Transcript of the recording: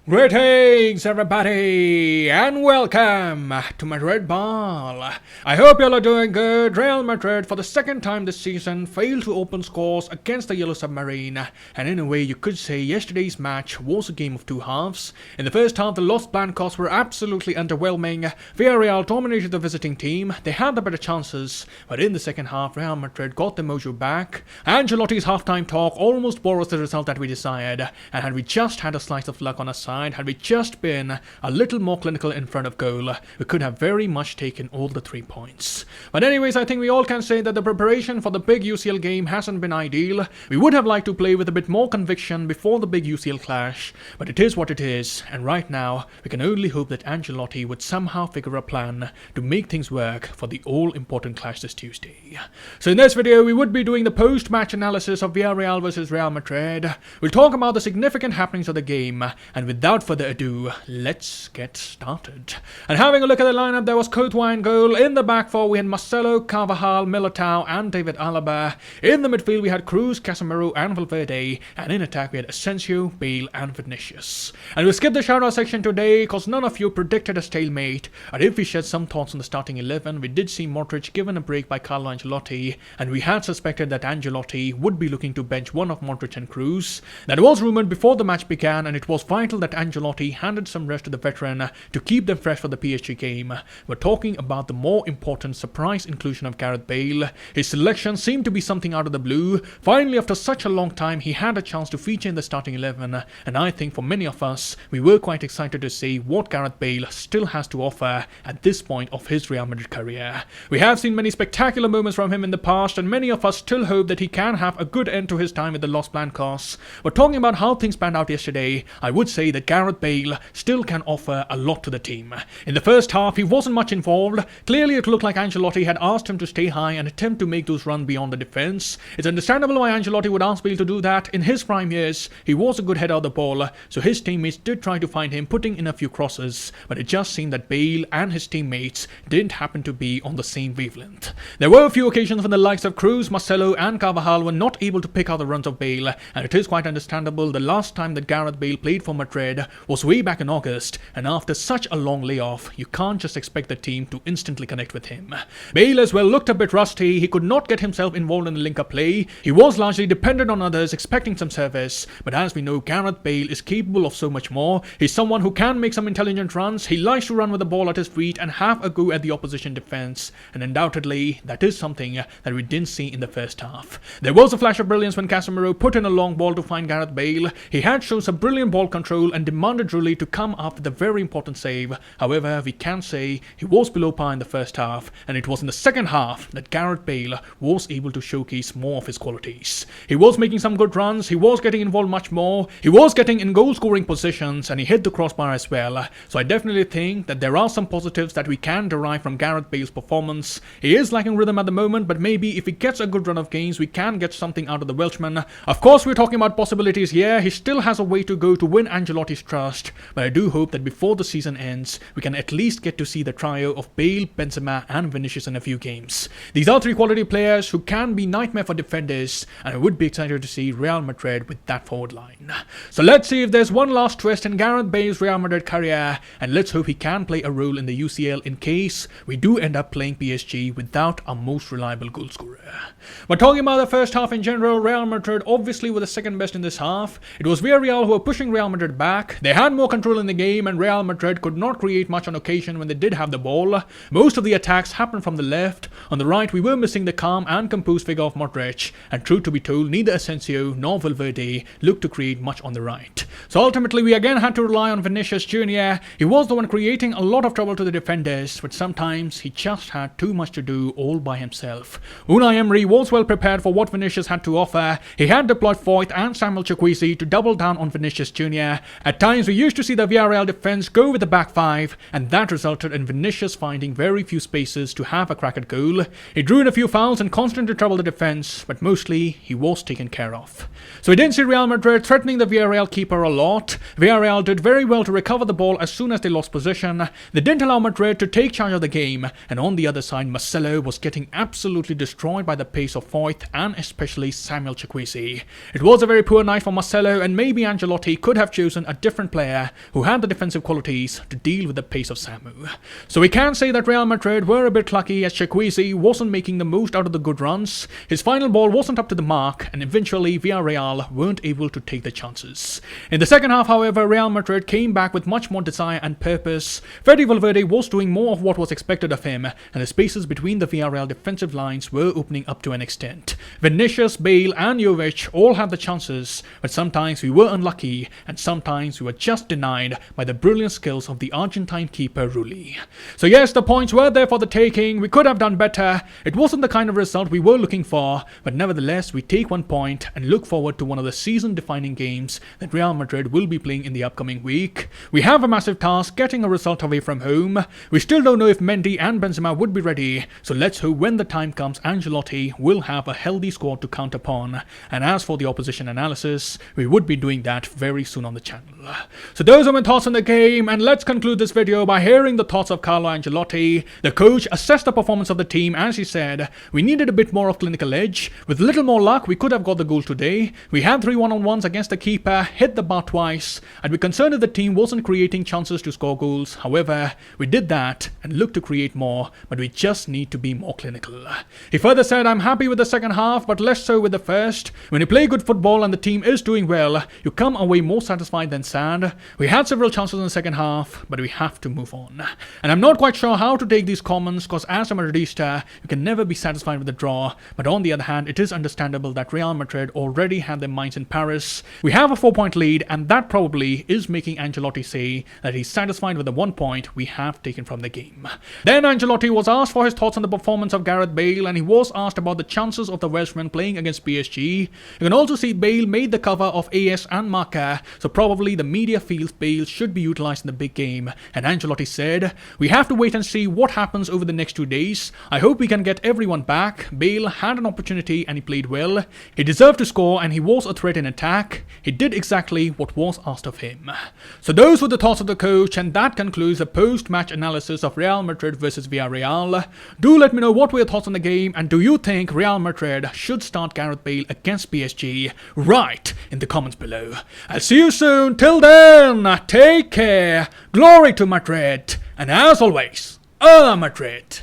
Greetings everybody and welcome to Madrid Ball. I hope you all are doing good. Real Madrid for the second time this season failed to open scores against the Yellow Submarine, and in a way you could say yesterday's match was a game of two halves. In the first half the Los Blancos were absolutely underwhelming. Villareal dominated the visiting team, they had the better chances, but in the second half Real Madrid got the mojo back. Ancelotti's halftime talk almost bore us the result that we desired, and had we just had a slice of luck on our side, had we just been a little more clinical in front of goal, we could have very much taken all the 3 points. But anyways, I think we all can say that the preparation for the big UCL game hasn't been ideal. We would have liked to play with a bit more conviction before the big UCL clash, but it is what it is, and right now we can only hope that Ancelotti would somehow figure a plan to make things work for the all-important clash this Tuesday. So in this video we would be doing the post-match analysis of Villarreal vs Real Madrid. We'll talk about the significant happenings of the game, and without further ado, let's get started. And having a look at the lineup, there was Courtois in goal. In the back four we had Marcelo, Carvajal, Militao and David Alaba. In the midfield we had Cruz, Casemiro and Valverde, and in attack we had Asensio, Bale and Vinicius. And we'll skip the shout-out section today because none of you predicted a stalemate, and if we shared some thoughts on the starting 11, we did see Modric given a break by Carlo Ancelotti, and we had suspected that Ancelotti would be looking to bench one of Modric and Cruz. That was rumoured before the match began, and it was vital that Ancelotti handed some rest to the veteran to keep them fresh for the PSG game. We're talking about the more important surprise inclusion of Gareth Bale. His selection seemed to be something out of the blue. Finally, after such a long time, he had a chance to feature in the starting 11, and I think for many of us, we were quite excited to see what Gareth Bale still has to offer at this point of his Real Madrid career. We have seen many spectacular moments from him in the past, and many of us still hope that he can have a good end to his time with the Los Blancos. But talking about how things panned out yesterday, I would say that Gareth Bale still can offer a lot to the team. In the first half, he wasn't much involved. Clearly, it looked like Ancelotti had asked him to stay high and attempt to make those runs beyond the defense. It's understandable why Ancelotti would ask Bale to do that. In his prime years, he was a good header of the ball, so his teammates did try to find him putting in a few crosses, but it just seemed that Bale and his teammates didn't happen to be on the same wavelength. There were a few occasions when the likes of Cruz, Marcelo and Carvajal were not able to pick out the runs of Bale, and it is quite understandable. The last time that Gareth Bale played for Madrid was way back in August, and after such a long layoff, you can't just expect the team to instantly connect with him. Bale as well looked a bit rusty. He could not get himself involved in the link-up play. He was largely dependent on others, expecting some service, but as we know, Gareth Bale is capable of so much more. He's someone who can make some intelligent runs. He likes to run with the ball at his feet and have a go at the opposition defense, and undoubtedly that is something that we didn't see in the first half. There was a flash of brilliance when Casemiro put in a long ball to find Gareth Bale. He had shown some brilliant ball control and demanded Rulli to come up with a very important save. However, we can say he was below par in the first half, and it was in the second half that Gareth Bale was able to showcase more of his qualities. He was making some good runs, he was getting involved much more, he was getting in goal scoring positions, and he hit the crossbar as well. So I definitely think that there are some positives that we can derive from Gareth Bale's performance. He is lacking rhythm at the moment, but maybe if he gets a good run of games, we can get something out of the Welshman. Of course, we're talking about possibilities here. He still has a way to go to win Ancelotti's trust, but I do hope that before the season ends, we can at least get to see the trio of Bale, Benzema and Vinicius in a few games. These are three quality players who can be nightmare for defenders, and I would be excited to see Real Madrid with that forward line. So let's see if there's one last twist in Gareth Bale's Real Madrid career, and let's hope he can play a role in the UCL in case we do end up playing PSG without our most reliable goal scorer. But talking about the first half in general, Real Madrid obviously were the second best in this half. It was Villarreal who were pushing Real Madrid back. They had more control in the game, and Real Madrid could not create much on occasion when they did have the ball. Most of the attacks happened from the left. On the right, we were missing the calm and composed figure of Modric, and truth to be told, neither Asensio nor Valverde looked to create much on the right. So ultimately, we again had to rely on Vinicius Jr. He was the one creating a lot of trouble to the defenders, but sometimes he just had too much to do all by himself. Unai Emery was well prepared for what Vinicius had to offer. He had deployed Foyth and Samuel Chukwueze to double down on Vinicius Jr. At times, we used to see the Villarreal defense go with the back five, and that resulted in Vinicius finding very few spaces to have a crack at goal. He drew in a few fouls and constantly troubled the defense, but mostly he was taken care of. So we didn't see Real Madrid threatening the Villarreal keeper a lot. Villarreal did very well to recover the ball as soon as they lost possession. They didn't allow Madrid to take charge of the game, and on the other side, Marcelo was getting absolutely destroyed by the pace of Foyth and especially Samuel Chukwueze. It was a very poor night for Marcelo, and maybe Ancelotti could have chosen a different player who had the defensive qualities to deal with the pace of Samu. So we can say that Real Madrid were a bit lucky as Shakwezi wasn't making the most out of the good runs, his final ball wasn't up to the mark, and eventually Villareal weren't able to take the chances. In the second half, however, Real Madrid came back with much more desire and purpose. Fede Valverde was doing more of what was expected of him, and the spaces between the Villareal defensive lines were opening up to an extent. Vinicius, Bale and Jovic all had the chances, but sometimes we were unlucky, and sometimes we were just denied by the brilliant skills of the Argentine keeper Rulli. So yes, the points were there for the taking, we could have done better, it wasn't the kind of result we were looking for, but nevertheless we take 1 point and look forward to one of the season-defining games that Real Madrid will be playing in the upcoming week. We have a massive task getting a result away from home. We still don't know if Mendy and Benzema would be ready, so let's hope when the time comes Ancelotti will have a healthy squad to count upon. And as for the opposition analysis, we would be doing that very soon on the channel. So those are my thoughts on the game, and let's conclude this video by hearing the thoughts of Carlo Ancelotti. The coach assessed the performance of the team as he said, we needed a bit more of clinical edge. With little more luck, we could have got the goal today. We had 3 one-on-ones against the keeper, hit the bar twice. I'd be concerned if the team wasn't creating chances to score goals. However, we did that and looked to create more, but we just need to be more clinical. He further said, I'm happy with the second half, but less so with the first. When you play good football and the team is doing well, you come away more satisfied than sad. We had several chances in the second half, but we have to move on. And I'm not quite sure how to take these comments, because as a Madridista, you can never be satisfied with the draw, but on the other hand, it is understandable that Real Madrid already had their minds in Paris. We have a 4-point lead, and that probably is making Ancelotti say that he's satisfied with the 1 point we have taken from the game. Then Ancelotti was asked for his thoughts on the performance of Gareth Bale, and he was asked about the chances of the Welshman playing against PSG. You can also see Bale made the cover of AS and Marca, so probably the media feels Bale should be utilised in the big game. And Ancelotti said, we have to wait and see what happens over the next 2 days. I hope we can get everyone back. Bale had an opportunity and he played well. He deserved to score and he was a threat in attack. He did exactly what was asked of him. So those were the thoughts of the coach, and that concludes the post-match analysis of Real Madrid versus Villareal. Do let me know what were your thoughts on the game, and do you think Real Madrid should start Gareth Bale against PSG? Write in the comments below. I'll see you soon. Till then, take care. Glory to Madrid. And as always, Madrid.